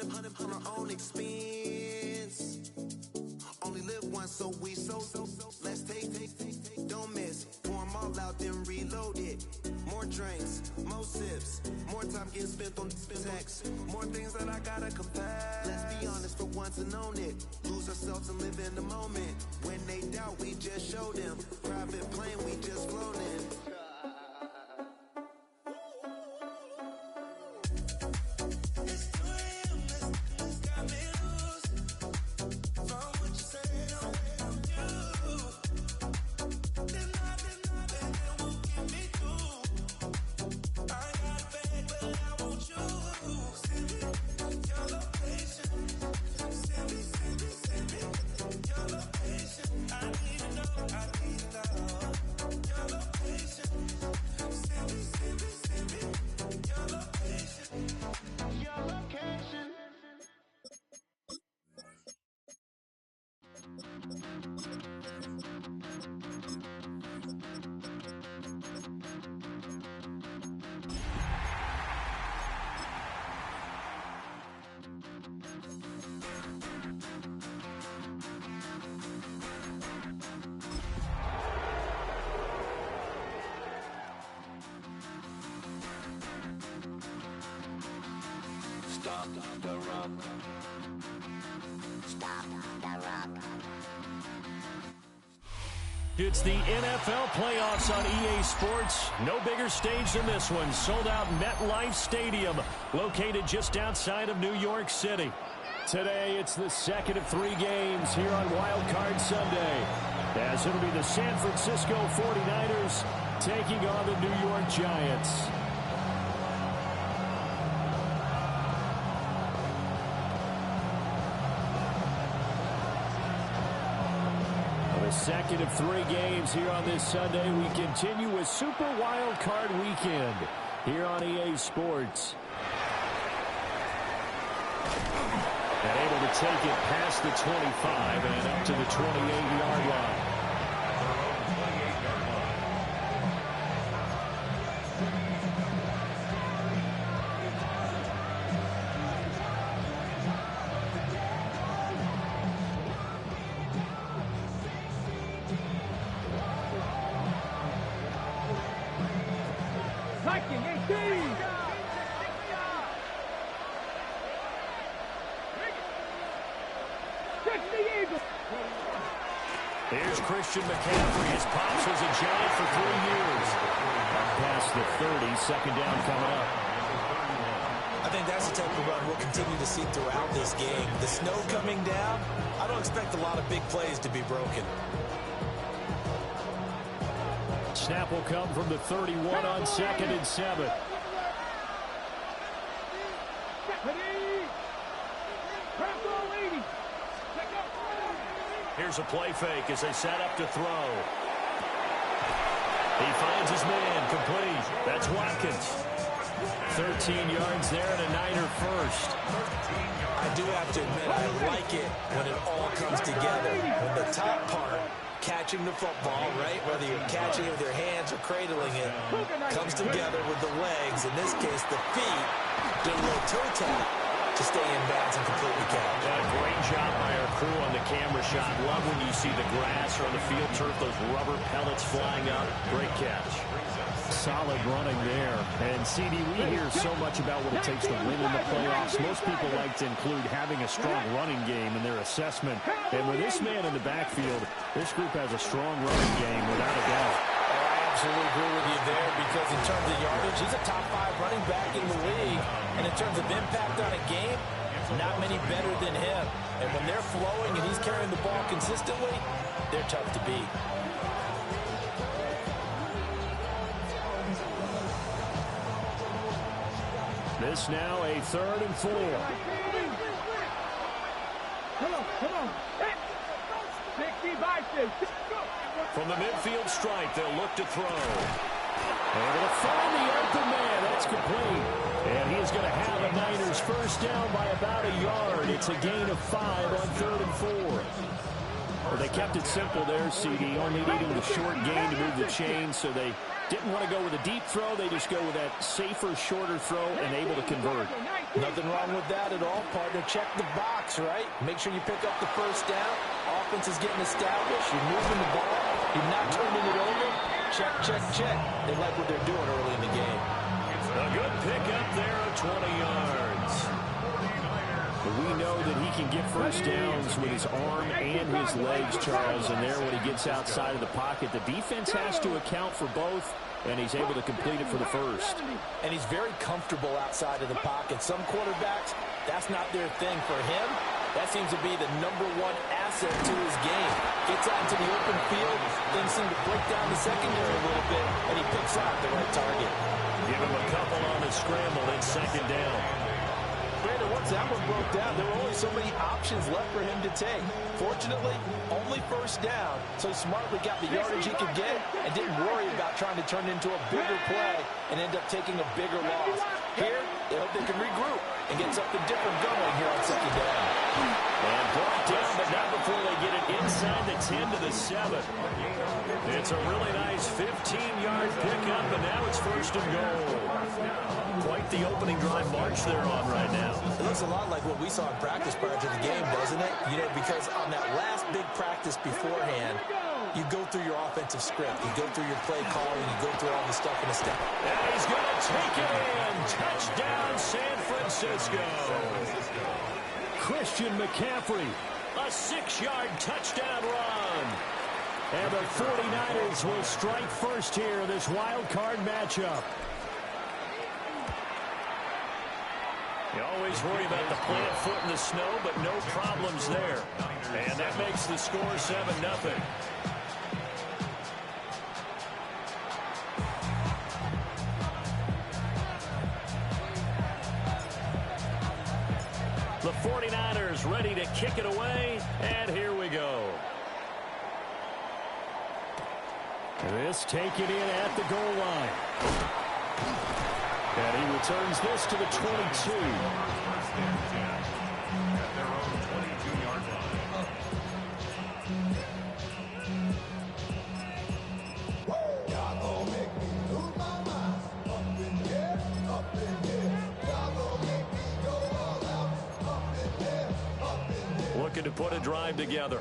on our own expense. Only live once, so let's take, don't miss. Pour 'em all out, then reload it. More drinks, more sips, more time getting spent on text. More things that I gotta confess. Let's be honest for once and own it. Lose ourselves and live in the moment. When they doubt, we just show them. Private plane, we just flown in. Stop the rock. Stop the rock. It's the NFL playoffs on EA Sports. No bigger stage than this one. Sold out MetLife Stadium, located just outside of New York City. Today, it's the second of 3 games here on Wild Card Sunday, as it'll be the San Francisco 49ers taking on the New York Giants. Second of 3 games here on this Sunday. We continue with Super Wild Card Weekend here on EA Sports. And able to take it past the 25 and up to the 28-yard line. Here's Christian McCaffrey. His pops was a Giant for 3 years. Past the 30, second down coming up. I think that's the type of run we'll continue to see throughout this game. The snow coming down, I don't expect a lot of big plays to be broken. Snap will come from the 31 on 2nd and 7. Here's a play fake as they set up to throw. He finds his man, complete. That's Watkins. 13 yards there and a Niner first. I do have to admit, I like it when it all comes together. When the top part, catching the football, right, whether you're catching it with your hands or cradling it, comes together with the legs, in this case the feet, do a little toe tap to stay in bounds and completely catch. Yeah, great job by our crew on the camera shot. Love when you see the grass or on the field turf, those rubber pellets flying up. Great catch. Solid running there. And, CD, we hear so much about what it takes to win in the playoffs. Most people like to include having a strong running game in their assessment. And with this man in the backfield, this group has a strong running game without a doubt. I absolutely agree with you there, because in terms of yardage, he's a top 5 running back in the league. And in terms of impact on a game, not many better than him. And when they're flowing and he's carrying the ball consistently, they're tough to beat. This now a 3rd and 4. Come on. From the midfield stripe, they'll look to throw. Able to find the open man. That's complete. And he is going to have a Niners first down by about a yard. It's a gain of 5 on 3rd and 4. Well, they kept it simple there, CD. Only needing the short gain to move the chain, so they didn't want to go with a deep throw. They just go with that safer, shorter throw and able to convert. Nothing wrong with that at all, partner. Check the box, right? Make sure you pick up the first down. Offense is getting established. You're moving the ball. You're not turning it over. Check, check, check. They like what they're doing early in the game. A good pickup there of 20 yards. We know that he can get first downs with his arm and his legs, Charles, and there when he gets outside of the pocket, the defense has to account for both, and he's able to complete it for the first. And he's very comfortable outside of the pocket. Some quarterbacks, that's not their thing. For him, that seems to be the #1 asset to his game. Gets out into the open field, things seem to break down the secondary a little bit, and he picks out the right target. Give him a couple on the scramble, then second down. Brandon, once that one broke down, there were only so many options left for him to take. Fortunately, only first down, so he smartly got the yardage he could get and didn't worry about trying to turn it into a bigger play and end up taking a bigger loss. Here, they hope they can regroup and get something different going here on second down. And brought down, but not before they get it inside the 10 to the 7. It's a really nice 15-yard pickup, and now it's first and goal. Quite the opening drive march they're on right now. It looks a lot like what we saw in practice prior to the game, doesn't it? You know, because on that last big practice beforehand, you go through your offensive script. You go through your play calling. You go through all the stuff in a step. And he's going to take it in. Touchdown, San Francisco. Christian McCaffrey, a 6-yard touchdown run. And the 49ers will strike first here in this wild card matchup. You always worry about the plant foot in the snow, but no problems there. And that makes the score 7-0. The 49ers ready to kick it away, and here we go. This taken in at the goal line. And he returns this to the 22. Looking to put a drive together.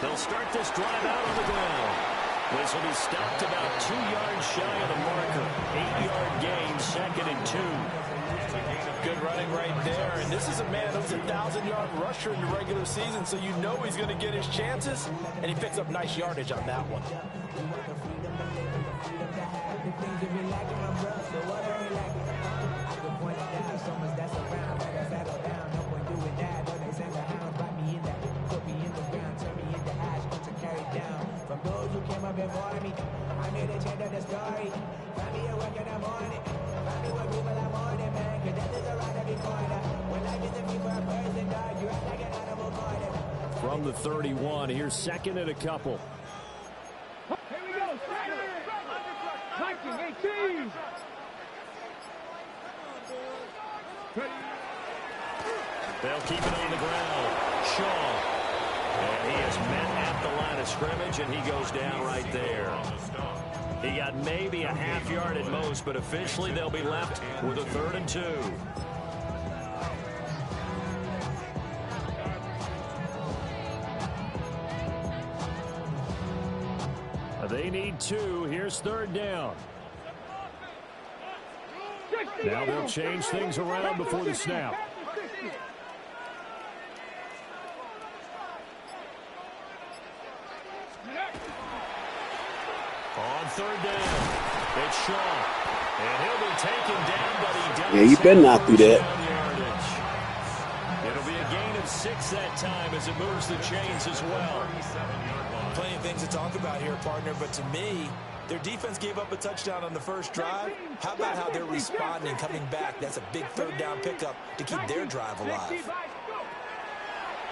They'll start this drive out on the ground. This will be stopped about 2 yards shy of the marker. 8-yard gain, 2nd and 2. Good running right there. And this is a man who's a 1,000-yard rusher in the regular season, so you know he's going to get his chances. And he picks up nice yardage on that one. From the 31, here's 2nd and a couple. Here we go. Viking 18. They'll keep it on the ground. Shaw. And he is met at the line of scrimmage, and he goes down right there. He got maybe a half yard at most, but officially they'll be left with a 3rd and 2. They need 2. Here's 3rd down. Now they'll change things around before the snap. On 3rd down, it's Shaw. And he'll be taken down, but he does. Yeah, you better not do that. It'll be a gain of 6 that time as it moves the chains as well. Plenty of things to talk about here, partner, but to me, their defense gave up a touchdown on the first drive. How about how they're responding, coming back? That's a big 3rd down pickup to keep their drive alive.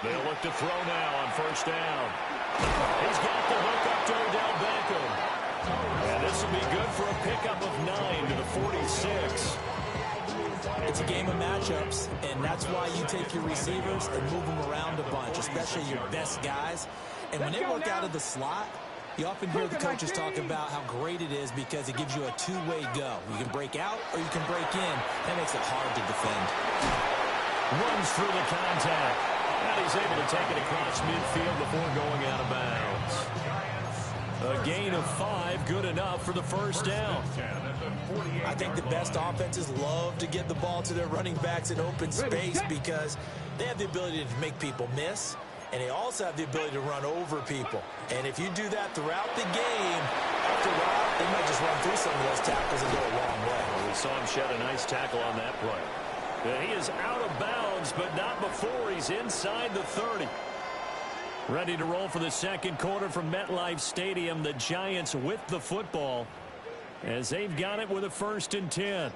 They'll look to throw now on 1st down. He's got the hook up to Odell Beckham. And this will be good for a pickup of 9 to the 46. It's a game of matchups, and that's why you take your receivers and move them around a bunch, especially your best guys. And when they work out of the slot, You often hear the coaches talk about how great it is because it gives you a two-way go. You can break out or you can break in. That makes it hard to defend. Runs through the contact. And he's able to take it across midfield before going out of bounds. A gain of 5, good enough for the first down. I think the best offenses love to get the ball to their running backs in open space because they have the ability to make people miss, and they also have the ability to run over people. And if you do that throughout the game, after a while, they might just run through some of those tackles and go a long way. We saw him shed a nice tackle on that play. He is out of bounds, but not before he's inside the 30. Ready to roll for the second quarter from MetLife Stadium. The Giants with the football as they've got it with a 1st and 10.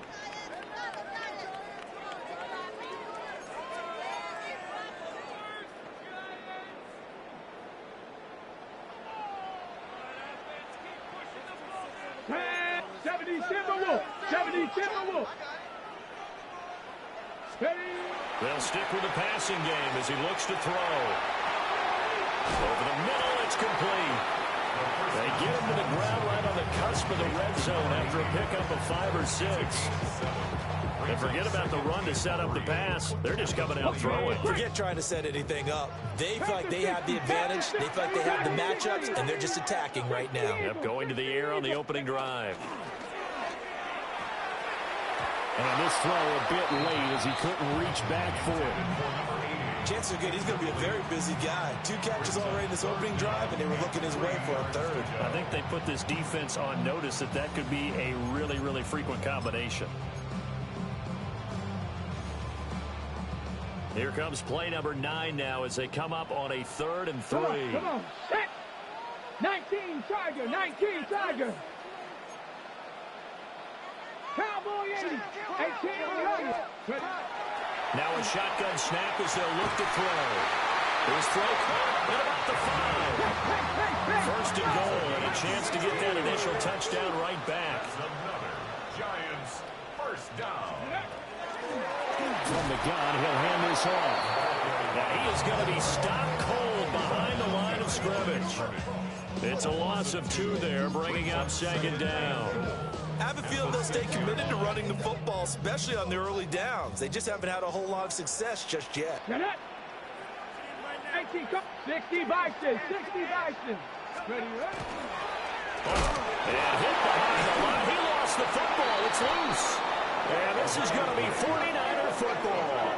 They'll stick with the passing game as he looks to throw. Over the middle, it's complete. They get him to the ground right on the cusp of the red zone after a pickup of 5 or 6. And forget about the run to set up the pass. They're just coming out throwing. Forget trying to set anything up. They feel like they have the advantage. They feel like they have the matchups, and they're just attacking right now. Yep, going to the air on the opening drive. And this throw a bit late as he couldn't reach back for it. Chances are good he's going to be a very busy guy. 2 catches already in this opening drive, and they were looking his way for a 3rd. I think they put this defense on notice that that could be a really, really frequent combination. Here comes play number 9 now as they come up on a 3rd and 3. Come on. Set. 19 Tiger. 19 Tiger. Cowboy 80. 18 Tiger. Now a shotgun snap as they'll look to throw. His throw at about the 5. 1st and goal and a chance to get that initial touchdown right back. Giants 1st down. From the gun, he'll hand this off. Now he is going to be stopped cold behind the line of scrimmage. It's a loss of 2 there, bringing up 2nd down. I have a feeling they'll stay committed to running the football, especially on the early downs. They just haven't had a whole lot of success just yet. 60 Bison. 60 Bison. Ready, right? And hit behind the line. He lost the football. It's loose. And this is going to be 49er football.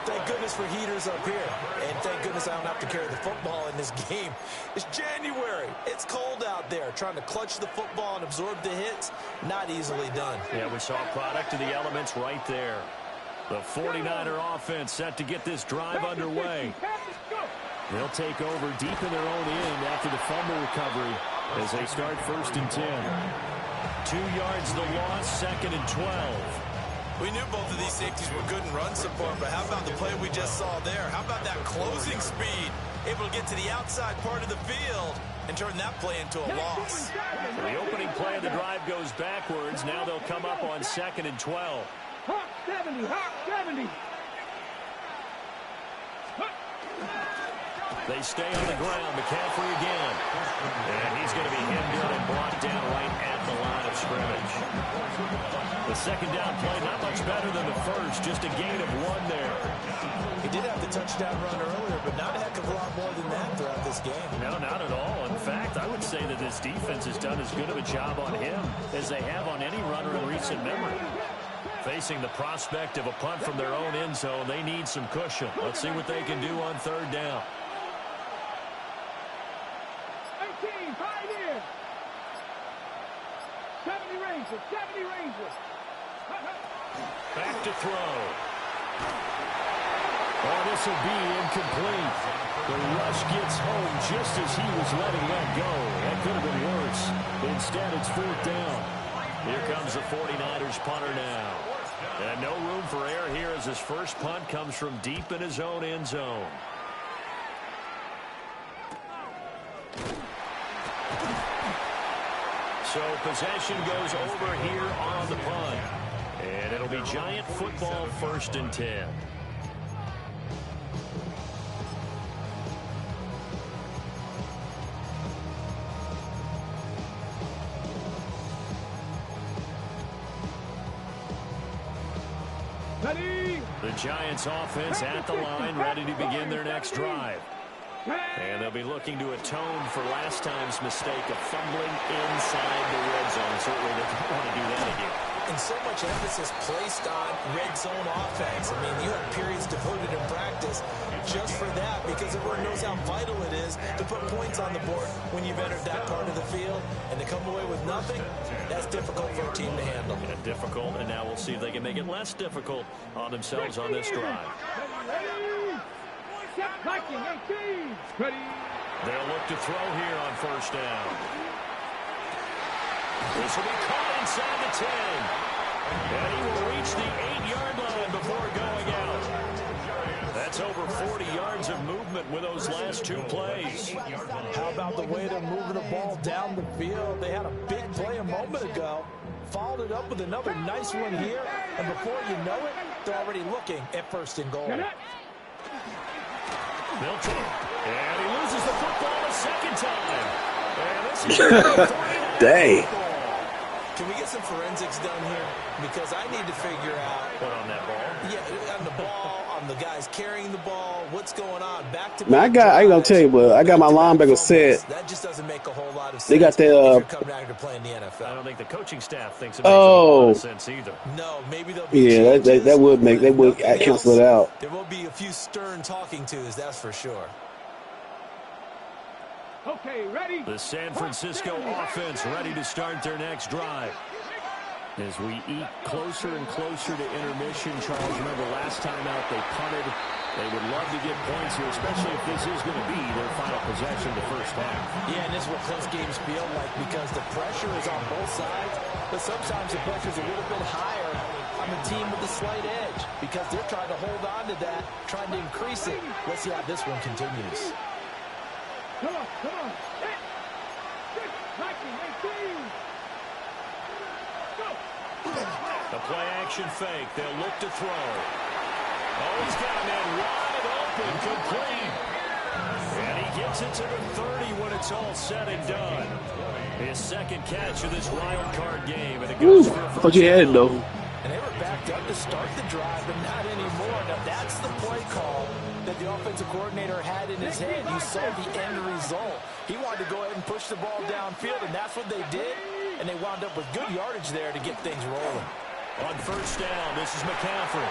Thank goodness for heaters up here. And thank goodness I don't have to carry the football in this game. It's January. It's cold out there. Trying to clutch the football and absorb the hits, not easily done. Yeah, we saw a product of the elements right there. The 49er offense set to get this drive underway. They'll take over deep in their own end after the fumble recovery as they start 1st and 10. 2 yards the loss, 2nd and 12. We knew both of these safeties were good in run support, but how about the play we just saw there? How about that closing speed? Able to get to the outside part of the field and turn that play into a loss. The opening play of the drive goes backwards. Now they'll come up on 2nd and 12. Hawk 70. Hawk 70. They stay on the ground. McCaffrey again. And he's going to be hemmed in and brought down right at the line of scrimmage. The 2nd down play, not much better than the first. Just a gain of 1 there. He did have the touchdown run earlier, but not a heck of a lot more than that throughout this game. No, not at all. In fact, I would say that this defense has done as good of a job on him as they have on any runner in recent memory. Facing the prospect of a punt from their own end zone, they need some cushion. Let's see what they can do on 3rd down. 18, 5 in. 70 Rangers. 70 Rangers. Back to throw. Oh, this will be incomplete. The rush gets home just as he was letting that go. That could have been worse. Instead, it's 4th down. Here comes the 49ers punter now. And no room for error here as his first punt comes from deep in his own end zone. So possession goes over here on the punt. And it'll be Giant football 1st and 10. The Giants offense at the line, ready to begin their next drive. And they'll be looking to atone for last time's mistake of fumbling inside the red zone. Certainly they don't want to do that again. And so much emphasis placed on red zone offense. I mean, you have periods devoted in practice just for that, because everyone knows how vital it is to put points on the board when you've entered that part of the field. And to come away with nothing, that's difficult for a team to handle. And difficult, and now we'll see if they can make it less difficult on themselves on this drive. They'll look to throw here on first down. This will be caught inside the 10. And he will reach the 8-yard line before going out. That's over 40 yards of movement with those last two plays. How about the way they're moving the ball down the field? They had a big play a moment ago. Followed it up with another nice one here. And before you know it, they're already looking at first and goal. Milton. And he loses the football a second time. And this is Dang. Can we get some forensics done here? Because I need to figure out what on that ball. Yeah, on the ball, on the guys carrying the ball, what's going on? Back to Man, I ain't gonna tell you, but I got my linebacker set. That just doesn't make a whole lot of sense. They got that. If you're coming out here to play in the NFL. I don't think the coaching staff thinks it makes a lot of sense either. No, maybe they'll be that would cancel it out. There will be a few stern talking tos, that's for sure. Okay, ready? The San Francisco offense ready to start their next drive. As we eat closer and closer to intermission, Charles, remember last time out they punted. They would love to get points here, especially if this is going to be their final possession of the first half. Yeah, and this is what close games feel like, because the pressure is on both sides, but sometimes the pressure is a little bit higher on the team with the slight edge, because they're trying to hold on to that, trying to increase it. Let's see how this one continues. Come on. The play action fake. They'll look to throw. Oh, he's got a man wide open, complete. And he gets it to the 30 when it's all said and done. His second catch of this wild card game. And it goes for a first. Thought you had it, though. And they were backed up to start the drive, but not anymore. Now, that's the play call that the offensive coordinator had in his head. You saw the end result. He wanted to go ahead and push the ball downfield, and that's what they did. And they wound up with good yardage there to get things rolling. On first down, this is McCaffrey.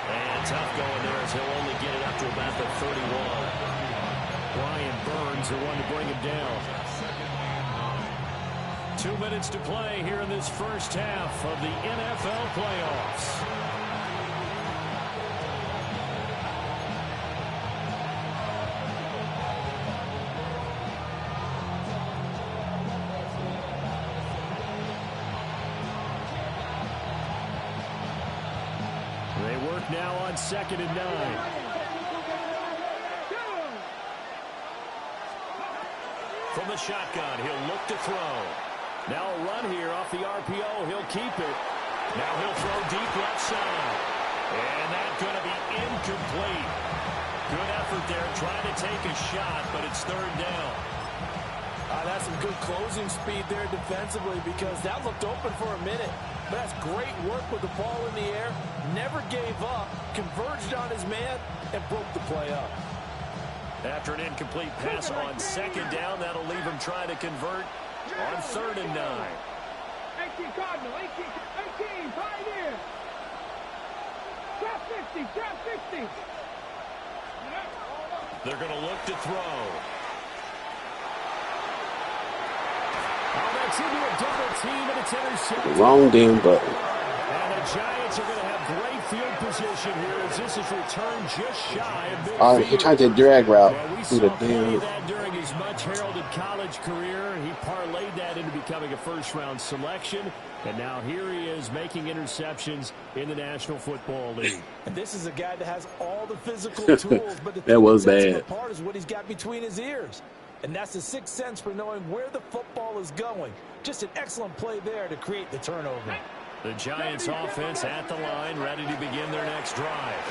And tough going there as he'll only get it up to about the 31. Brian Burns, the one to bring him down. 2 minutes to play here in this first half of the NFL playoffs. They work now on 2nd and 9. From the shotgun, he'll look to throw. Now a run here off the RPO. He'll keep it. Now he'll throw deep left side. And that's going to be incomplete. Good effort there trying to take a shot, but it's third down. That's some good closing speed there defensively, because that looked open for a minute. But that's great work with the ball in the air. Never gave up. Converged on his man and broke the play up. After an incomplete pass on 2nd down, that'll leave him trying to convert on 3rd and 9. 18 Cardinal, 18, Pioneer. Drop 50. They're going to look to throw. Oh, that's into a double team, and it's intercepted. Wrong damn button. And the Giants are going to have great field position here as this is returned just shy of midfield. Oh, he tried to drag route. Well, we saw plenty of that during his much-heralded college career. He parlayed that into becoming a first-round selection. And now here he is making interceptions in the National Football League. And this is a guy that has all the physical tools, but the that was thing that sets bad. him apart is what he's got between his ears. And that's the sixth sense for knowing where the football is going. Just an excellent play there to create the turnover. The Giants offense at the line, ready to begin their next drive.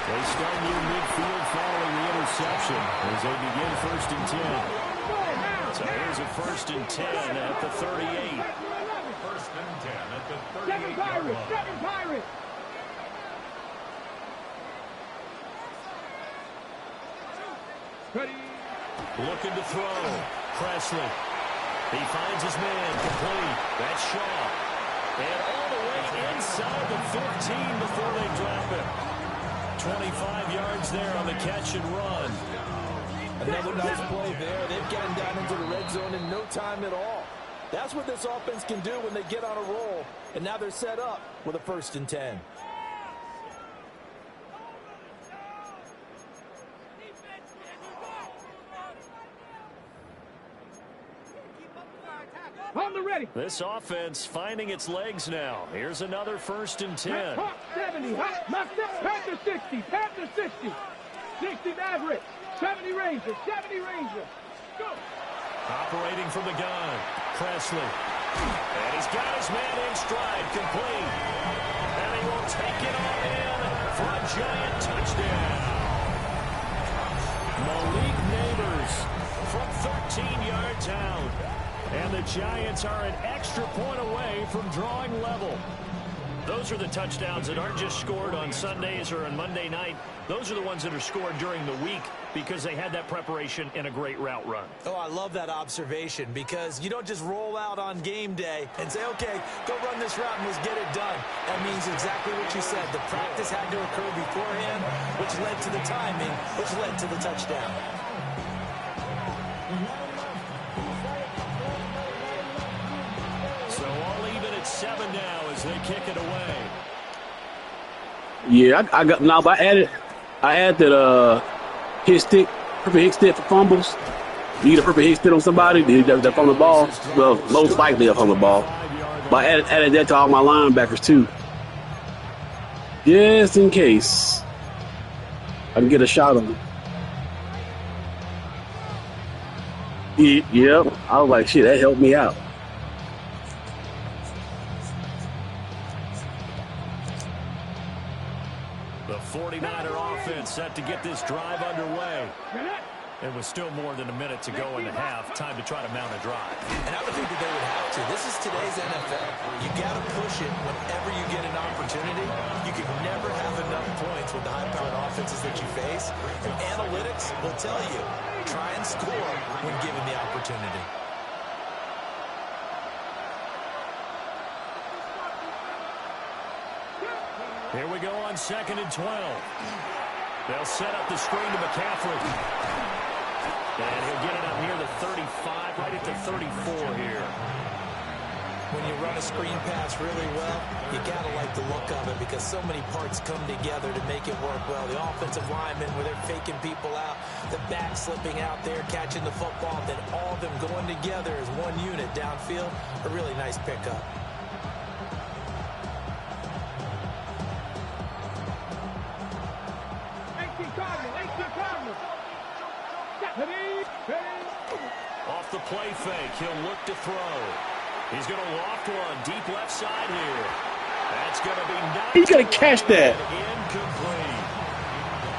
They start near midfield following the interception as they begin 1st and 10. So here's a 1st and 10 at the 38. 1st and 10 at the 38-yard line. Seven Pirates. Ready. Looking to throw. Presley. He finds his man. Complete. That's Shaw. And all the way inside the 15 before they drop it. 25 yards there on the catch and run. Another nice play there. They've gotten down into the red zone in no time at all. That's what this offense can do when they get on a roll. And now they're set up with a 1st and 10. On the ready. This offense finding its legs now. Here's another 1st and 10. Hot 70. Hot. Left it. Panther 60. Panther 60. 60 Maverick. 70 Ranger. 70 Ranger. Go. Operating from the gun. Presley. And he's got his man in stride. Complete. And he will take it all in for a giant touchdown. Malik Neighbors from 13 yards out. And the Giants are an extra point away from drawing level. Those are the touchdowns that aren't just scored on Sundays or on Monday night. Those are the ones that are scored during the week because they had that preparation in a great route run. Oh, I love that observation because you don't just roll out on game day and say, okay, go run this route and let's get it done. That means exactly what you said. The practice had to occur beforehand, which led to the timing, which led to the touchdown. So all even at 7 now as they kick it away. Yeah, I got now. But I added that hit stick, perfect hit stick for fumbles. You get a perfect hit stick on somebody, they're fumble the ball. Well, most likely they'll fumble the ball. But I added that to all my linebackers too, just in case I can get a shot on them. Yep, I was like, shit, that helped me out. The 49er offense set to get this drive underway. And with still more than a minute to go in the half, time to try to mount a drive. And I would think that they would have to. This is today's NFL. You got to push it whenever you get an opportunity. You can never have enough points with the high-powered offenses that you face. And analytics will tell you, try and score when given the opportunity. Here we go on 2nd and 12. They'll set up the screen to McCaffrey. And he'll get it up near the 35, right at the 34 here. When you run a screen pass really well, you got to like the look of it because so many parts come together to make it work well. The offensive linemen, where they're faking people out, the back slipping out there, catching the football, then all of them going together as one unit downfield. A really nice pickup. Off the play fake, he'll look to throw. He's going to loft one deep left side here. That's going to be nice. He's going to catch that. Incomplete.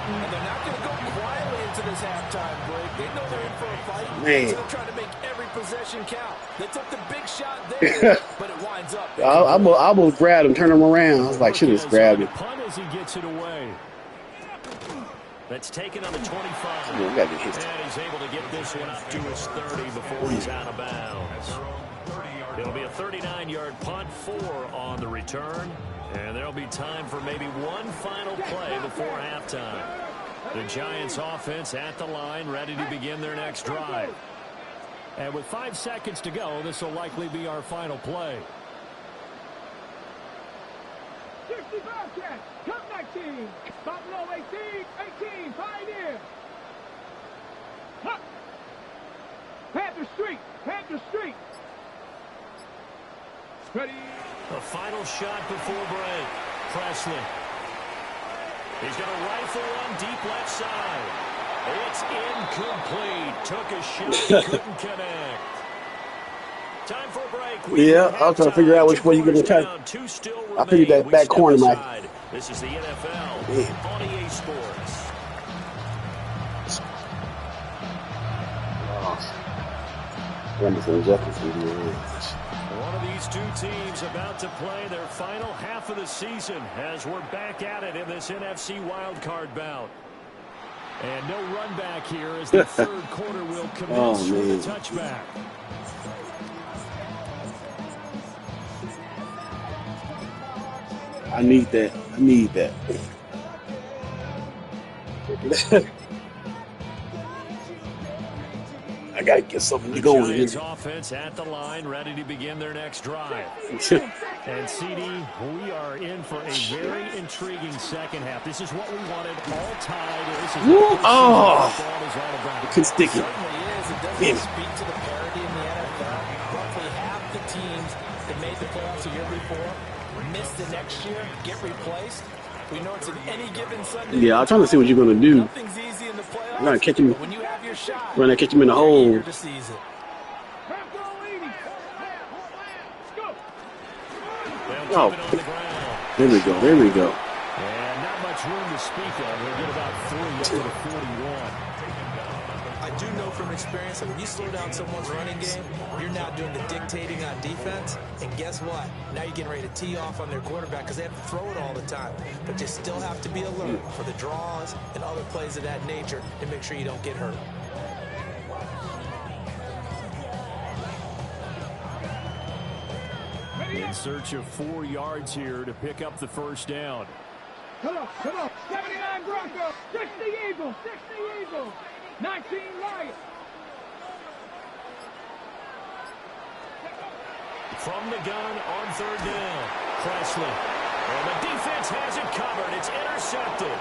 And they're not going to go quietly into this halftime break. They know they're in for a fight. Man. So they're trying to make every possession count. They took the big shot there, but it winds up. I almost grabbed him, turned him around. I was like, should have just grabbed him. Punt as he gets it away. That's taken on the 25. Yeah, we gotta get his and he's able to get this one up to his 30 before he's out of bounds. It'll be a 39-yard punt, 4 on the return. And there'll be time for maybe one final play before halftime. The Giants offense at the line, ready to begin their next drive. And with 5 seconds to go, this will likely be our final play. 65 catch. Come back team. Buffalo 18. Pioneer. Huh. Panther Street. Ready. The final shot before break. Presley. He's going to rifle one deep left side. It's incomplete. Took a shot. Couldn't connect. Time for a break. Yeah, I was trying to figure out which way you're going to try. I figured that back corner might. This is the NFL on EA Sports. One of these two teams about to play their final half of the season as we're back at it in this NFC wildcard bout. And no run back here as the third quarter will commence with a touchback. I need that. I need that. I gotta get something to go Giants here. offense at the line, ready to begin their next drive. And CD, we are in for a very intriguing second half. This is what we wanted, all tied. This is what football is all about. It can stick it. It certainly is. It doesn't speak to the parity in the NFL. Roughly half the teams that made the playoffs a year before miss the next year, get replaced. We know it's an any given Sunday. Yeah, I'm trying to see what you're gonna do. Nothing's easy in the playoffs. You're gonna catch him. When you have your shot, You're gonna catch him in the hole. Oh, there we go. There we go. And not much room to speak of. We'll get about 3 up to the 41. I do know from experience that when you slow down someone's running game, you're now doing the dictating on defense. And guess what? Now you're getting ready to tee off on their quarterback because they have to throw it all the time. But you still have to be alert for the draws and other plays of that nature to make sure you don't get hurt. In search of 4 yards here to pick up the first down. Come on. 79 Broncos, 60 Eagles, 19 Lions. From the gun on third down, Presley. And the defense has it covered. It's intercepted.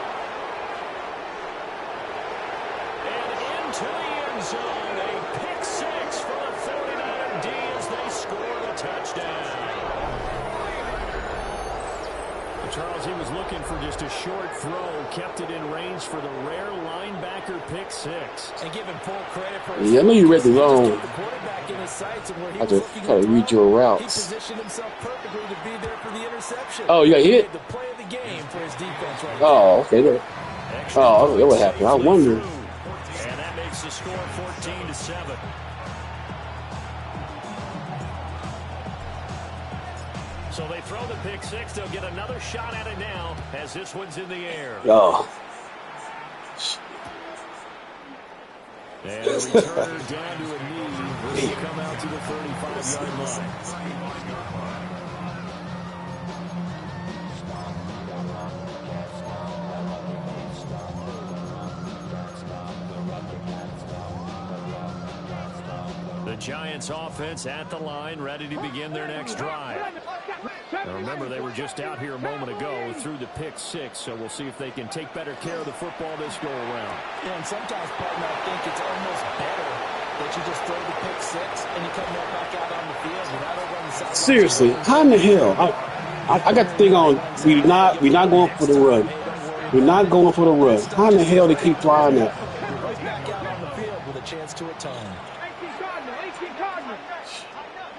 And into the end zone, a pick six for the 49er D as they score the touchdown. Charles, he was looking for just a short throw, kept it in range for the rare linebacker pick six. And give him full credit for Yeah, I know you read the zone. I just try to read your routes. He positioned himself perfectly to be there for the interception. Oh, you got hit? The play of the game for his defense right Oh, okay. There. Oh, that what happened. I wonder. And that makes the score 14-7. So they throw the pick six. They'll get another shot at it now as this one's in the air. Oh. And a returner down to a knee. This will come out to the 35-yard line. The Giants offense at the line, ready to begin their next drive. Now remember, they were just out here a moment ago through the pick six, so we'll see if they can take better care of the football this go around. Yeah, and sometimes, partner, I think it's almost better that you just throw the pick six and you come right back out on the field without over on the sideline. Seriously, how in the hell? I got the thing on. We're not going for the run. We're not going for the run. How in the hell they keep flying that? You're right back out on the field with a chance to atone.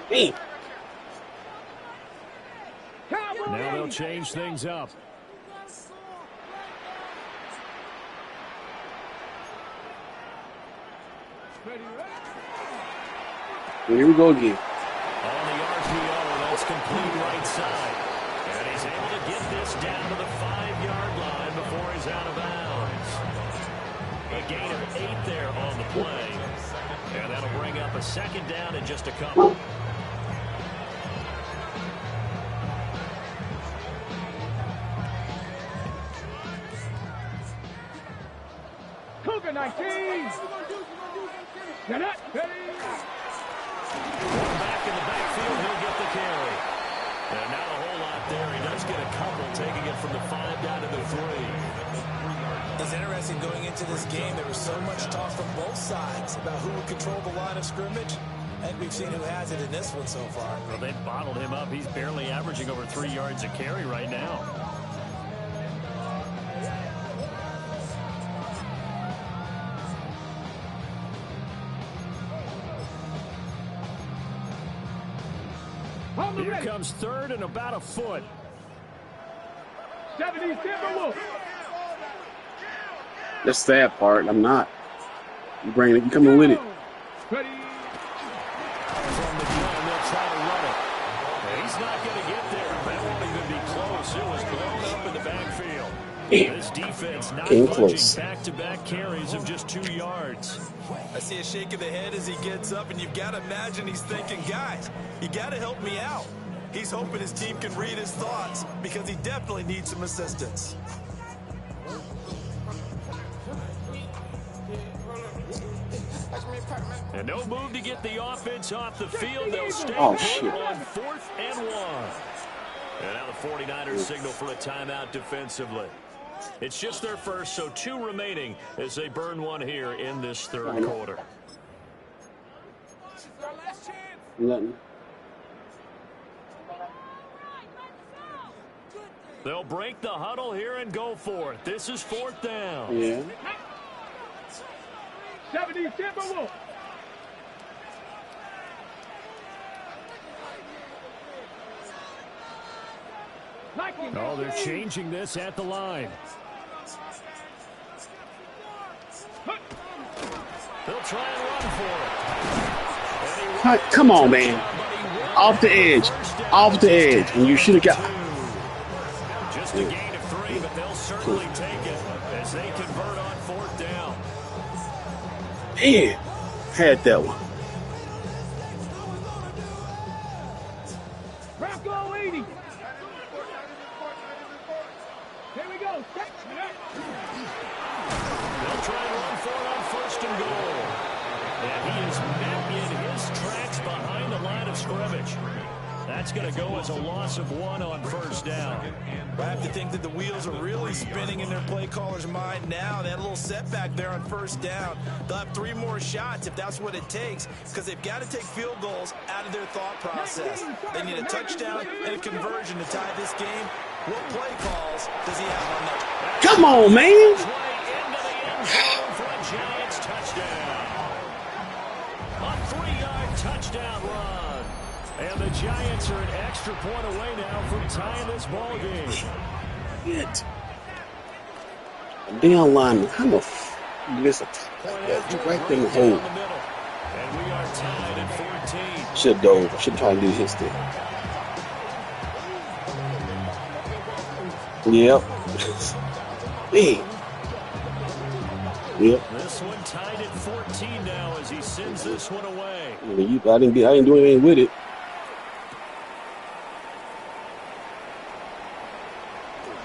Hey. Now they'll change things up. Here we go again. On the RPO, that's complete right side. And he's able to get this down to the 5-yard line before he's out of bounds. A gain of 8 there on the play. And that'll bring up a second down in just a couple. Cougar 19. Get it. Back in the backfield, he'll get the carry. And not a whole lot there. He does get a couple, taking it from the 5 down to the 3. It's interesting going into this game. There was so much talk from both sides about who would control the line of scrimmage. And we've seen who has it in this one so far. Well, they've bottled him up. He's barely averaging over 3 yards a carry right now. Here comes third and about a foot. 70 Timberwolves. That's the sad part. I'm not. You bring it. You coming with it. Ready. From the gun, they'll try to run it. He's not going to get there. That won't even be close. It was blown up in the backfield. This defense not Came budging. close. Back-to-back carries of just 2 yards. I see a shake of the head as he gets up, and you've got to imagine he's thinking, guys, you got to help me out. He's hoping his team can read his thoughts because he definitely needs some assistance. And no move to get the offense off the field. They'll stay Oh, put shit. on 4th and 1. And now the 49ers signal for a timeout defensively. It's just their first, so 2 remaining as they burn one here in this 3rd quarter. Nothing. They'll break the huddle here and go for it. This is 4th down. Yeah. 70 Timberwolves. Oh, they're changing this at the line. They'll try and run for it. Come on, man. Off the edge. Off the edge. And you should have got. Just a gain of 3, but they'll certainly take it as they convert on 4th down. Man, had that one. Rocco 80. Here we go. They'll try and run for it on 1st and goal. And he is met in his tracks behind the line of scrimmage. That's going to go as a loss of 1 on 1st down. I have to think that the wheels are really spinning in their play caller's mind now. They had a little setback there on 1st down. They'll have 3 more shots if that's what it takes, because they've got to take field goals out of their thought process. They need a touchdown and a conversion to tie this game. What play calls does he have on that? Come on, man. Way into the end zone for a Giants touchdown. A 3-yard touchdown run. And the Giants are an extra point away now from tying this ball game. Shit. Damn line. How the f miss a right there in the hole? And we are tied at 14. Should dove. Should try to do his thing. Yep. Hey. Yep. This one tied at 14 now as he sends this one away. I didn't do anything with it.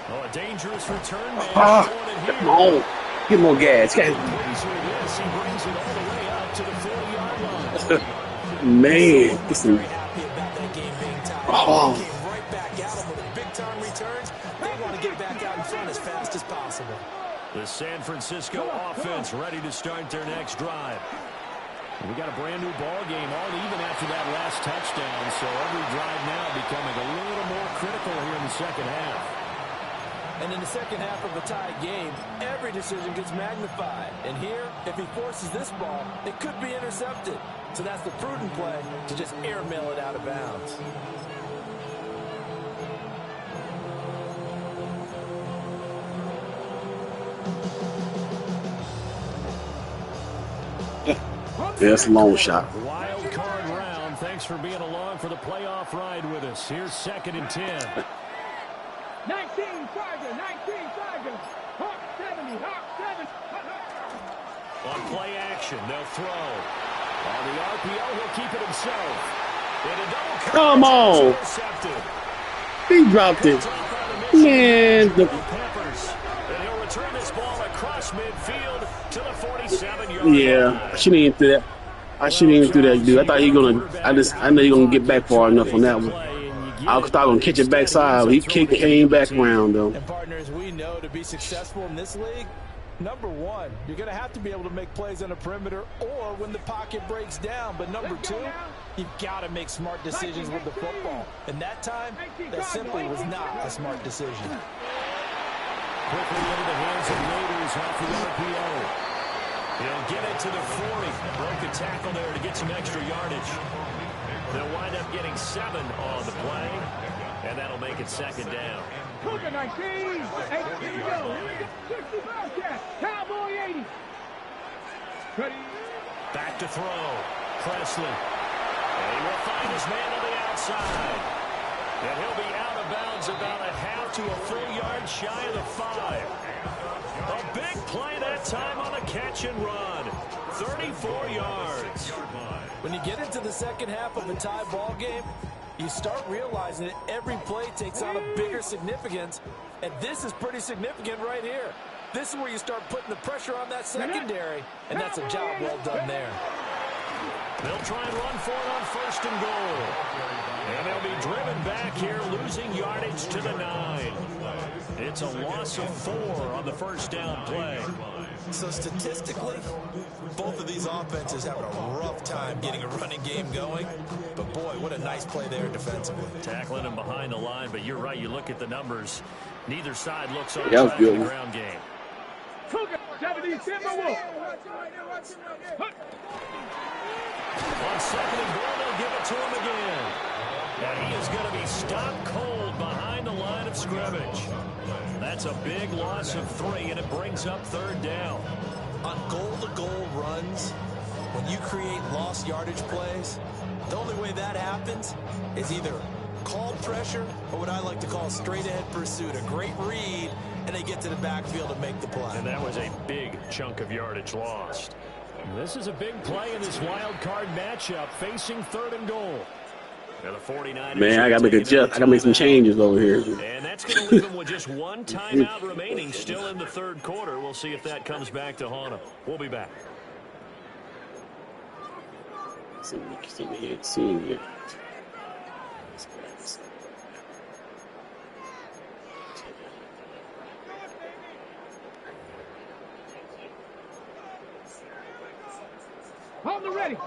Oh, a dangerous return man. Come on. Get more gas. He brings it all the way out to the 40-yard line. Man, listen. Very happy about that game being tied. Oh. They came right back at them with big-time returns. They want to get back out in front as fast as possible. The San Francisco offense ready to start their next drive. We got a brand new ball game, all even after that last touchdown. So every drive now becoming a little more critical here in the second half. And in the second half of a tied game, every decision gets magnified. And here, if he forces this ball, it could be intercepted. So that's the prudent play to just airmail it out of bounds. Yeah, that's a long shot. Wild card round. Thanks for being along for the playoff ride with us. Here's 2nd and 10. 19 Tiger. Hawk 70. On play action, they'll throw. On the RPO, he'll keep it himself. And a double Come on. intercepted. He dropped it. Man, the Peppers. And he'll return this ball across midfield to the 47-yard line. yeah, I shouldn't even do that. I shouldn't even do that, dude. I thought he gonna. I know he gonna get back far enough on that one. I thought I was gonna catch it backside. He came back around though. And partners, we know to be successful in this league, number one, you're going to have to be able to make plays on the perimeter or when the pocket breaks down. But number two, you've got to make smart decisions with the football. And that time, that simply was not a smart decision. Quickly into the hands of Raiders off the RPO. He'll get it to the 40. Broke a tackle there to get some extra yardage. They'll wind up getting 7 on the play, and that'll make it 2nd down. Cougar 19. Hey, here we go. 60 Bobcat. Cowboy 80. Ready. Back to throw. Presley. And he will find his man on the outside. And he'll be out of bounds about a half to a full yard shy of the 5. A big play that time on a catch and run. 34 yards. When you get into the second half of a tie ball game, you start realizing that every play takes on a bigger significance, and this is pretty significant right here. This is where you start putting the pressure on that secondary, and that's a job well done there. They'll try and run for it on 1st and goal. And they'll be driven back here, losing yardage to the 9. It's a loss of 4 on the first down play. So statistically, both of these offenses having a rough time getting a running game going. But boy, what a nice play there defensively. Tackling him behind the line, but you're right, you look at the numbers. Neither side looks on track in the ground game. On 2nd and goal, they'll give it to him again. And he is going to be stopped cold behind the line of scrimmage. That's a big loss of 3, and it brings up 3rd down. On goal-to-goal runs, when you create lost yardage plays, the only way that happens is either called pressure or what I like to call straight-ahead pursuit. A great read, and they get to the backfield and make the play. And that was a big chunk of yardage lost. This is a big play in this wild card matchup, facing 3rd and goal. The 49ers, man, I gotta make some changes over here. And that's going to leave them with just one timeout remaining, still in the 3rd quarter. We'll see if that comes back to haunt them. We'll be back. On the ready.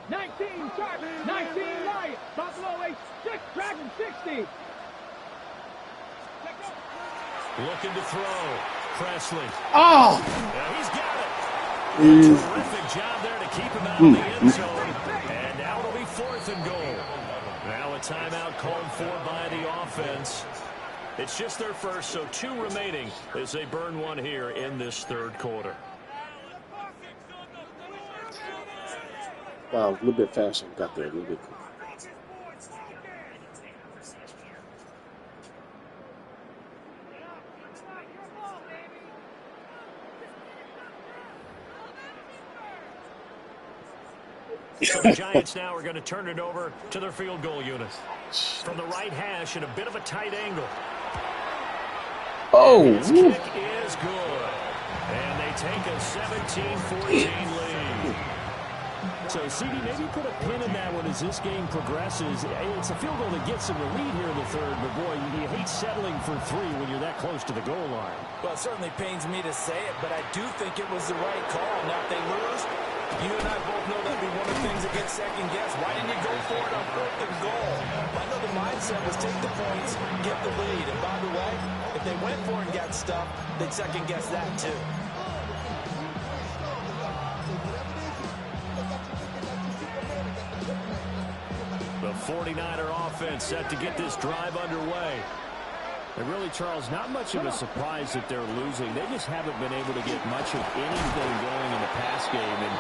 19 Sharp, 19 Lion, Buffalo 8, 6 Dragon 60. Looking to throw. Presley. Oh! Yeah, he's got it. Terrific job there to keep him out of the end zone. And now it'll be 4th and goal. Now a timeout called for by the offense. It's just their first, so 2 remaining as they burn one here in this 3rd quarter. Wow, a little bit faster. Got there a little bit quicker. So the Giants now are going to turn it over to their field goal unit. From the right hash in a bit of a tight angle. Oh! His kick is good. And they take a 17-14 lead. So, CD, maybe put a pin in that one as this game progresses. It's a field goal that gets them the lead here in the 3rd, but boy, you hate settling for 3 when you're that close to the goal line. Well, it certainly pains me to say it, but I do think it was the right call. Now, if they lose, you and I both know that'd be one of the things that gets second-guessed. Why didn't you go for it on 4th and goal? I know the mindset was take the points, get the lead. And by the way, if they went for it and got stuffed, they'd second-guess that too. The 49er offense set to get this drive underway. And really, Charles, not much of a surprise that they're losing. They just haven't been able to get much of anything going in the pass game. And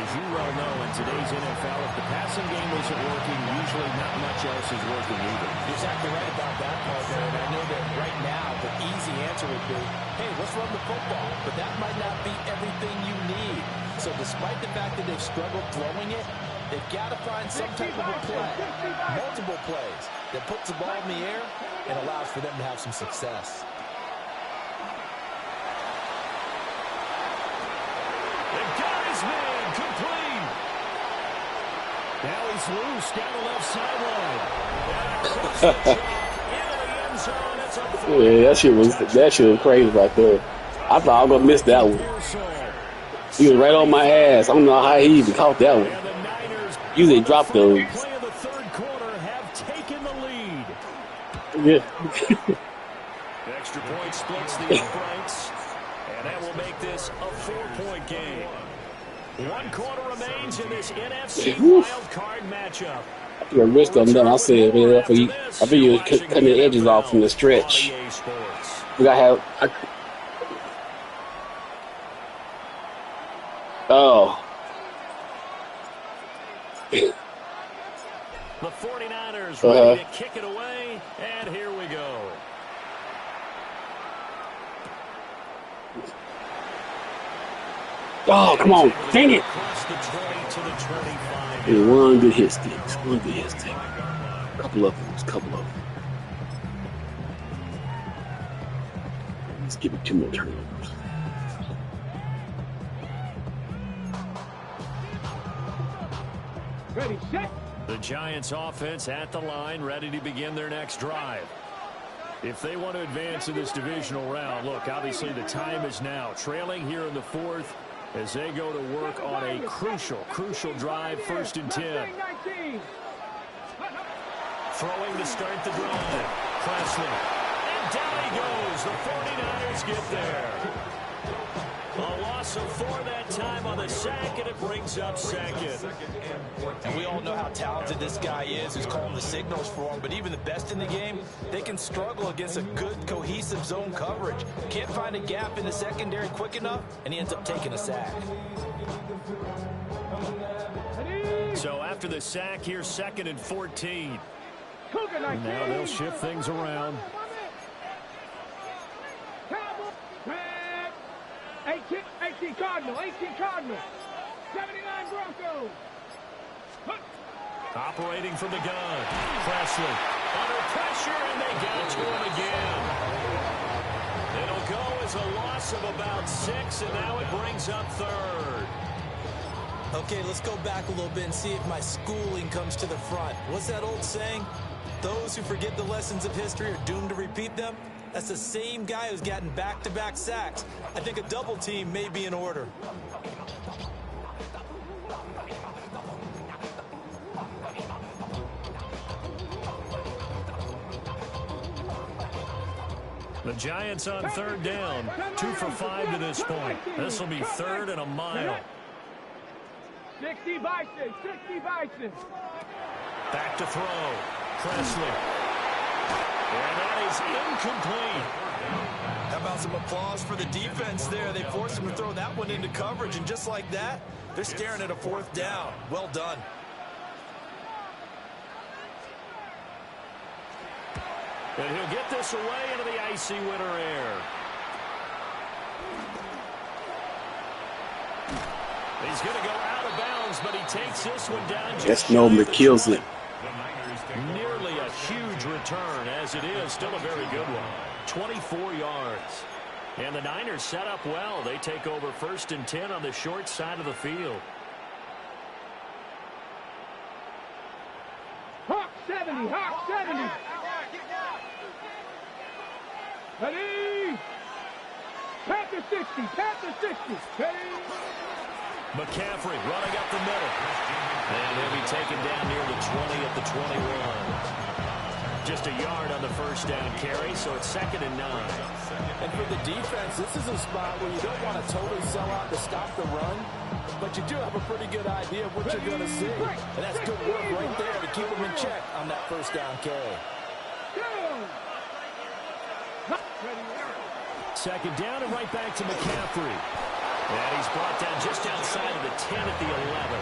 as you well know, in today's NFL, if the passing game isn't working, usually not much else is working either. You're exactly right about that, partner. And I know that right now the easy answer would be, hey, let's run the football. But that might not be everything you need. So despite the fact that they've struggled throwing it, they've got to find some type of a play, multiple plays, that puts the ball in the air and allows for them to have some success. The guy's man complete. Now he's loose down the left sideline. Yeah, that shit was crazy right there. I thought I was gonna miss that one. He was right on my ass. I don't know how he even caught that one. Usually drop those. Play of the 3rd quarter have taken the lead. Yeah. The extra point splits the uprights, and that will make this a 4-point game. 1 quarter remains in this NFC wild card matchup. I missed them done. I said, man, I think he was cutting the edges off from the stretch. We gotta have. The 49ers ready to kick it away, and here we go. Oh, come on. Dang it. And one good hit stick. One good hit stick. Couple of them. Let's give it 2 more turnovers. Ready, set. The Giants offense at the line, ready to begin their next drive. If they want to advance in this divisional round, look, obviously the time is now. Trailing here in the 4th as they go to work on a crucial drive, 1st and 10. Throwing to start the drive. Presley. And down he goes. The 49ers get there. A loss of 4 that time on the sack, and it brings up 2nd. And we all know how talented this guy is who's calling the signals for him, but even the best in the game, they can struggle against a good, cohesive zone coverage. Can't find a gap in the secondary quick enough, and he ends up taking a sack. So after the sack, here's 2nd and 14. Now they'll shift things around. 18 Cardinal, 79 Broncos. Operating from the gun. Presley under pressure, and they got it to him again. It'll go as a loss of about 6, and now it brings up 3rd. Okay, let's go back a little bit and see if my schooling comes to the front. What's that old saying? Those who forget the lessons of history are doomed to repeat them. That's the same guy who's gotten back-to-back sacks. I think a double team may be in order. The Giants on 3rd down. 2 for 5 to this point. This will be 3rd and a mile. 60 Bison. Back to throw. Presley. And that is incomplete. How about some applause for the defense there? They forced him to throw that one into coverage, and just like that, they're staring at a 4th down. Well done. And he'll get this away into the icy winter air. He's going to go out of bounds, but he takes this one down. That's Nobler kills it. Nearly a huge return, as it is. Still a very good one. 24 yards. And the Niners set up well. They take over 1st and 10 on the short side of the field. Hawk 70. Ready. Panther 60. Ready. McCaffrey running up the middle. And he'll be taken down near the 20 at the 21. Just a yard on the 1st down carry, so it's 2nd and 9. And for the defense, this is a spot where you don't want to totally sell out to stop the run, but you do have a pretty good idea of what you're going to see. And that's good work right there to keep them in check on that 1st down carry. 2nd down and right back to McCaffrey. And he's brought down just outside of the 10 at the 11.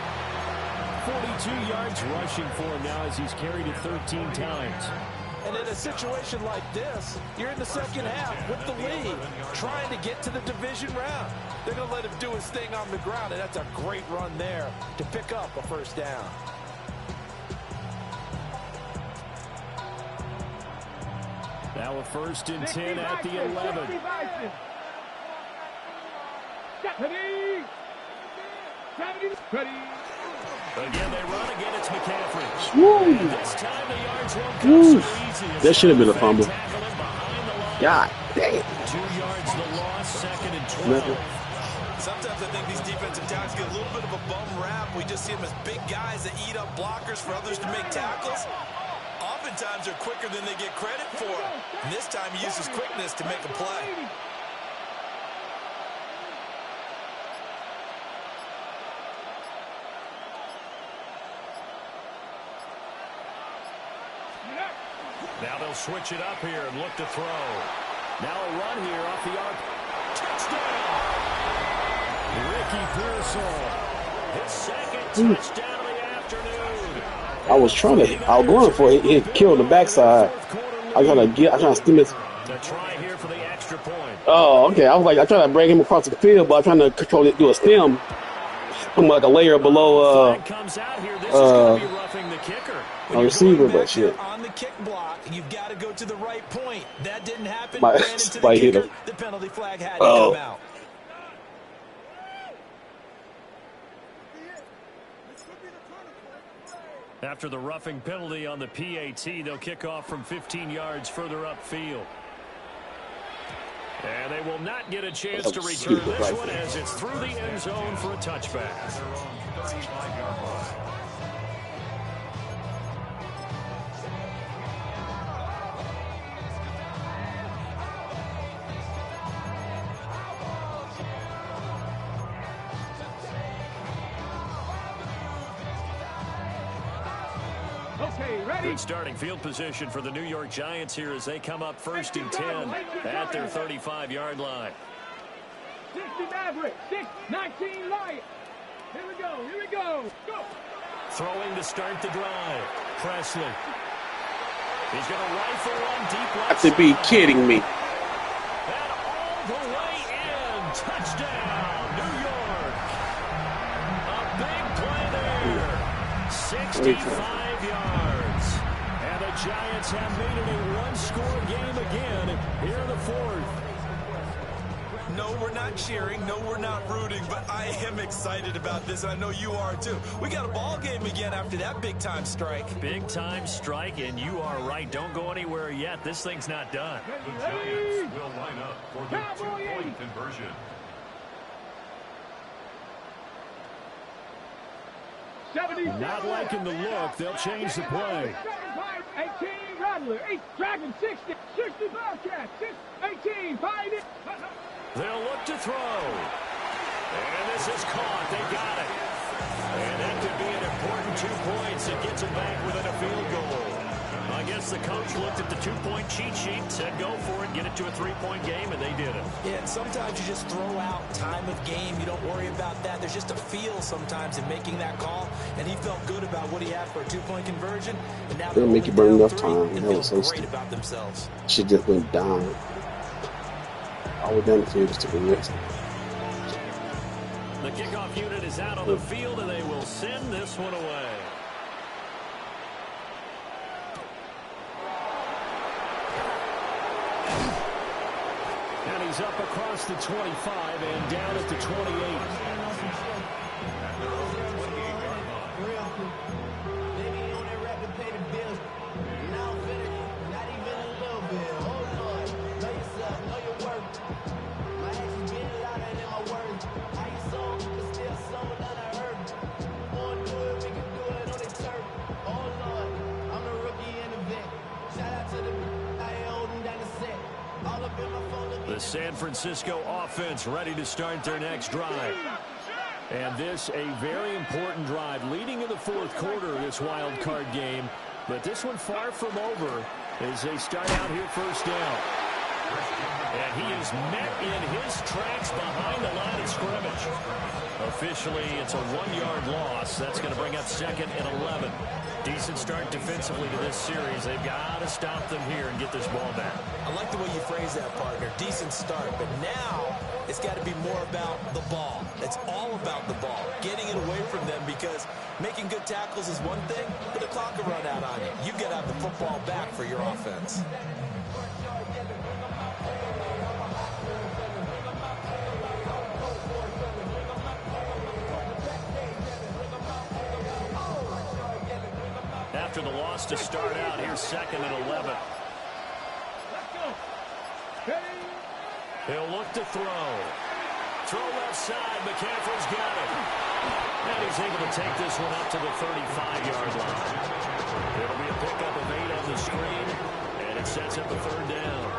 42 yards rushing for him now as he's carried it 13 times. And in a situation like this, you're in the 2nd half with the lead, trying to get to the division round. They're going to let him do his thing on the ground, and that's a great run there to pick up a 1st down. Now a 1st and 10 at the 11. Again, they run. Again, it's McCaffrey. This time the yards won't come so easy. That should have been a fumble. God dang it. 2 yards the loss, 2nd and 12. Sometimes I think these defensive tackles get a little bit of a bum rap. We just see them as big guys that eat up blockers for others to make tackles. Oftentimes they're quicker than they get credit for. And this time he uses quickness to make a play. Now they'll switch it up here and look to throw. Now a run here off the arc. Touchdown! Ricky Pearsall. His 2nd touchdown of the afternoon. I was going for it. He killed the backside. I'm trying to stem it. To try here for the extra point. Oh, okay. I trying to bring him across the field, but I'm trying to control it, do a stem. I'm like a layer below comes out here. This is going to be roughing the kicker. A receiver, but shit. On the kick block, you've got to go to the right point. That didn't happen. Hit him. The penalty flag had to come out. After the roughing penalty on the PAT, they'll kick off from 15 yards further upfield. And they will not get a chance to return this one as it's through the end zone for a touchback. Okay, ready? Good starting field position for the New York Giants here as they come up 1st and 10 at their 35-yard line. 60 Maverick, 19 Lion. Here we go. Go. Throwing to start the drive. Presley. He's going to rifle one deep left. Have to be kidding me. And all the way in. Touchdown, New York. A big play there. 65 yards. And the Giants have made it a one-score game again here in the fourth. No, we're not cheering. No, we're not rooting. But I am excited about this, and I know you are too. We got a ball game again after that big-time strike. Big-time strike, and you are right. Don't go anywhere yet. This thing's not done. The Giants will line up for the two-point conversion. Not liking the look. They'll change the play. 18 Rattler, 8 Dragon, 60 Bearcat, 18, find it. They'll look to throw. And this is caught. They got it. And that could be an important 2 points. It gets them back within a field goal. I guess the coach looked at the 2-point cheat sheet, said go for it, get it to a 3-point game, and they did it. Yeah, and sometimes you just throw out time of game. You don't worry about that. There's just a feel sometimes in making that call, and he felt good about what he had for a 2-point conversion. And now they'll make you burn enough time. And that was so great about themselves. She just went down. All we're done here is to the next. The kickoff unit is out on the field, and they will send this one away. And he's up across the 25 and down at the 28. The San Francisco offense ready to start their next drive. And this a very important drive leading in the fourth quarter of this wild card game. But this one far from over as they start out here first down. And he is met in his tracks behind the line of scrimmage. Officially, it's a 1-yard loss. That's going to bring up 2nd and 11. Decent start defensively to this series. They've got to stop them here and get this ball back. I like the way you phrase that, partner. Decent start. But now it's got to be more about the ball. It's all about the ball. Getting it away from them, because making good tackles is one thing, but the clock will run out on you. You've got to have the football back for your offense. After the loss to start out, here's 2nd and 11. He'll look to throw. Throw left side. McCaffrey's got it. And he's able to take this one up to the 35-yard line. It'll be a pickup of 8 on the screen, and it sets up a 3rd down.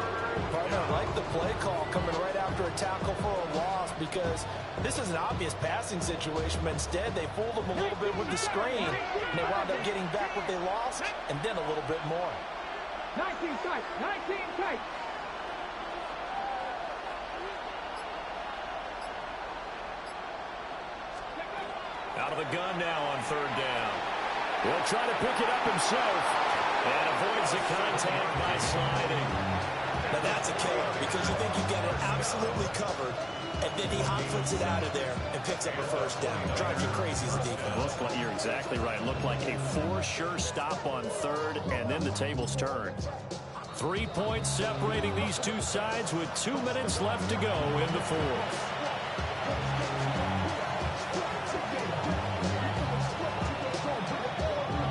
Partner, I like the play call coming right after a tackle for a loss, because this is an obvious passing situation, but instead they fooled them a little bit with the screen, and they wound up getting back what they lost, and then a little bit more. 19 tight, 19 tight. Out of the gun now on 3rd down. He'll try to pick it up himself and avoids the contact by sliding. Now that's a killer because you think you've got it absolutely covered, and then he hot foots it out of there and picks up a first down. Drives you crazy as a defense. You're exactly right. Looked like a for-sure stop on third, and then the tables turned. 3 points separating these two sides with 2 minutes left to go in the fourth.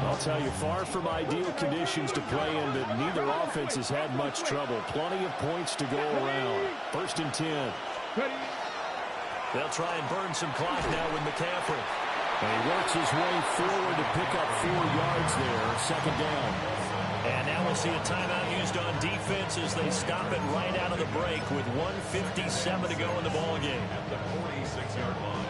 I'll tell you, far from ideal conditions to play in, but neither offense has had much trouble. Plenty of points to go around. 1st and 10. They'll try and burn some clock now with McCaffrey. And he works his way forward to pick up 4 yards there. 2nd down. And now we'll see a timeout used on defense as they stop it right out of the break with 1:57 to go in the ballgame. At the 46-yard line.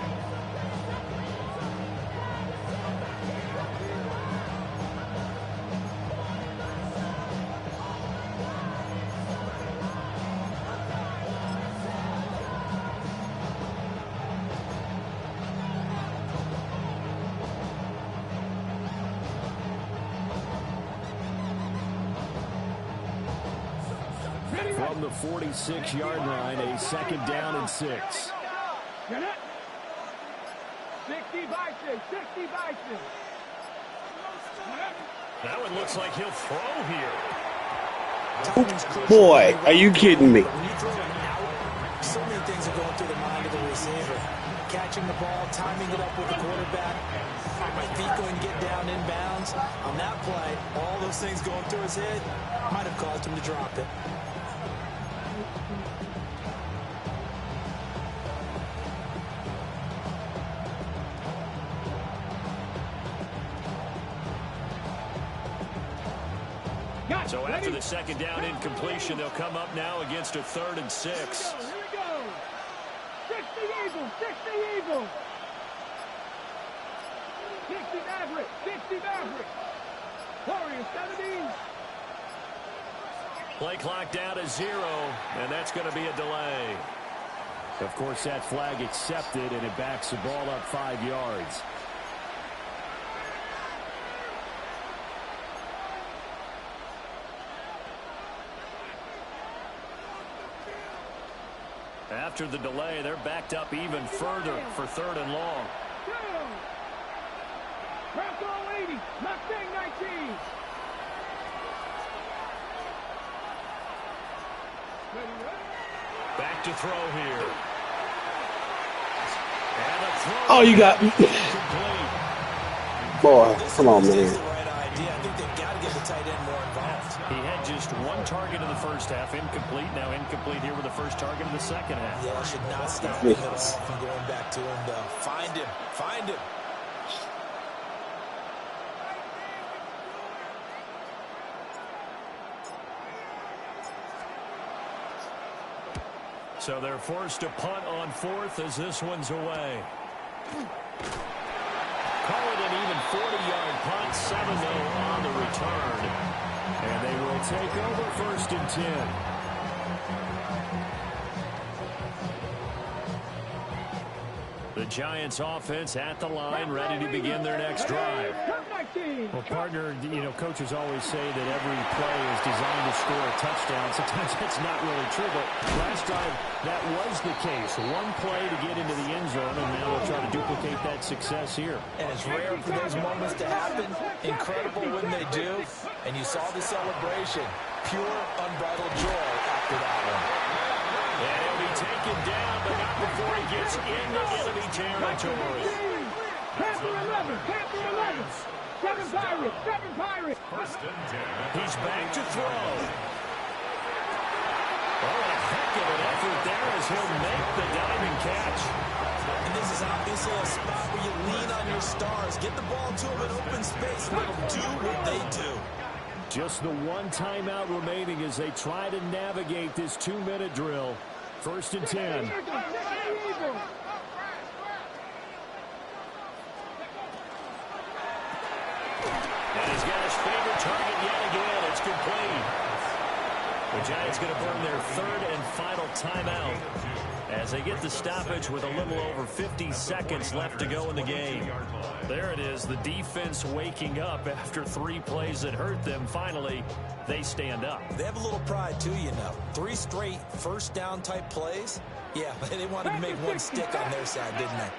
From the 46-yard line, a 2nd down and 6. 60 by 6. 60 by 6. That one looks like he'll throw here. Boy, are you kidding me? When you throw an out, so many things are going through the mind of the receiver. Catching the ball, timing it up with the quarterback. Are my feet going to get down inbounds? On that play, all those things going through his head might have caused him to drop it. So after the 2nd down incompletion, they'll come up now against a 3rd and 6. Here we go. 60 Eagles. 60 Eagles. 60 Maverick. 60 Maverick. Warriors 17. Play clock down to 0, and that's going to be a delay. Of course, that flag accepted, and it backs the ball up 5 yards. After the delay, they're backed up even further for 3rd and long. Bronco 80. Mustang 19. Back to throw here. And a throw. Oh, you got... Complete. Boy, come on, This is man. the right idea. I think they've got to get the tight end more involved. He had just 1 target in the first half, incomplete. Now incomplete here with the first target in the second half. Yeah, should not stop the middle from going back to him, though. Find him. Find him. So they're forced to punt on 4th as this one's away. Call it an even 40-yard punt, 7-0 on the return. And they will take over 1st and 10. The Giants offense at the line, ready to begin their next drive. Well, partner, coaches always say that every play is designed to score a touchdown. Sometimes that's not really true, but last drive, that was the case. 1 play to get into the end zone, and now they'll try to duplicate that success here. And it's rare for those moments to happen. Incredible when they do. And you saw the celebration. Pure, unbridled joy after that one. And he'll be taken down, but not before he gets into enemy territory. Panther 11. Panther 11. 7 Pirates. 7 Pirates. 1st and 10. He's back to throw. Oh, a heck of an effort there as he'll make the diving catch. And this is obviously a spot where you lean on your stars. Get the ball to them in open space, and they'll do what they do. Just the 1 timeout remaining as they try to navigate this 2-minute drill. 1st and 10. Eagles. 60 Eagles. And he's got his favorite target yet again. It's complete. The Giants going to burn their 3rd and final timeout as they get the stoppage with a little over 50 seconds left to go in the game. There it is, the defense waking up after 3 plays that hurt them. Finally, they stand up. They have a little pride, too, you know. 3 straight first down type plays. Yeah, they wanted to make one stick on their side, didn't they?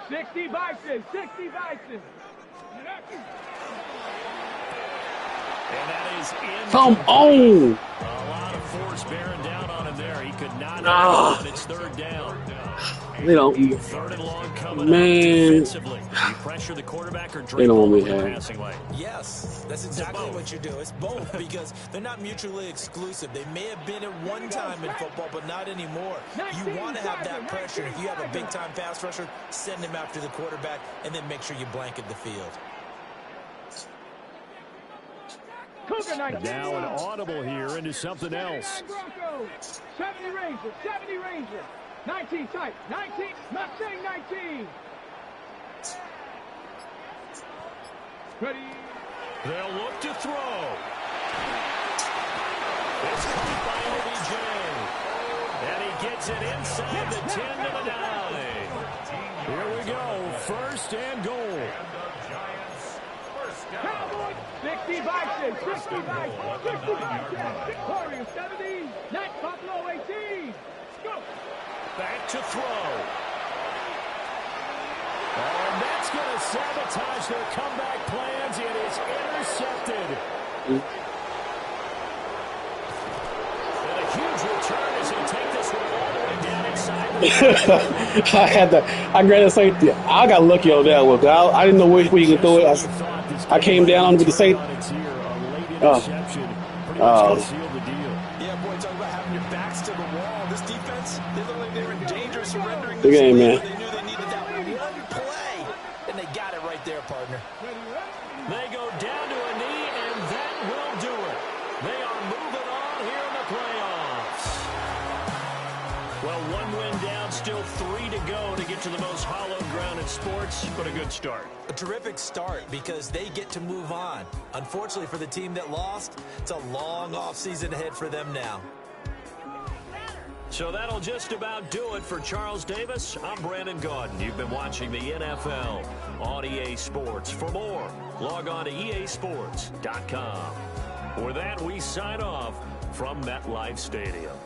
60 Bison, 60 Bison. And that is in. Come on. A lot of force bearing down on him there. He could not have it. It's 3rd down. They don't. 3rd and long coming Man. up defensively. You pressure the quarterback or They drape don't over want me the to have. passing lane. Yes, that's exactly what you do. It's both because they're not mutually exclusive. They may have been at one time in football, but not anymore. You want to have that pressure. If you have a big-time pass rusher, send him after the quarterback, and then make sure you blanket the field. Now an audible here into something else. 70 Rangers, 70 Rangers. 19 type, 19, not saying 19. Ready. They'll look to throw. It's caught by OBJ. And he gets it inside the 10 to the 9. Here we go, 1st and goal. Cowboys, 60 Bison, 60 Bison, 60 Bison. Warriors, 70, Nats Buffalo, 18. Go. Back to throw. And that's going to sabotage their comeback plans. It is intercepted. And a huge return as they take this one all the way down inside. I grabbed the safety. I got lucky on that one. I didn't know which way you could throw it. I came down on with the safety. Yeah, boy, talk about having your backs to the wall. This defense, they look like they're in danger surrendering Good this game, lead, man. but they knew they needed that one play, and they got it right there, partner. They go down to a knee, and that will do it. They are moving on here in the playoffs. Well, 1 win down, still 3 to go to get to the most hallowed ground in sports, but a good start. A terrific start because they get to move on. Unfortunately for the team that lost, it's a long offseason ahead for them now. So that'll just about do it for Charles Davis. I'm Brandon Gaudin. You've been watching the NFL on EA Sports. For more, log on to easports.com. With that, we sign off from MetLife Stadium.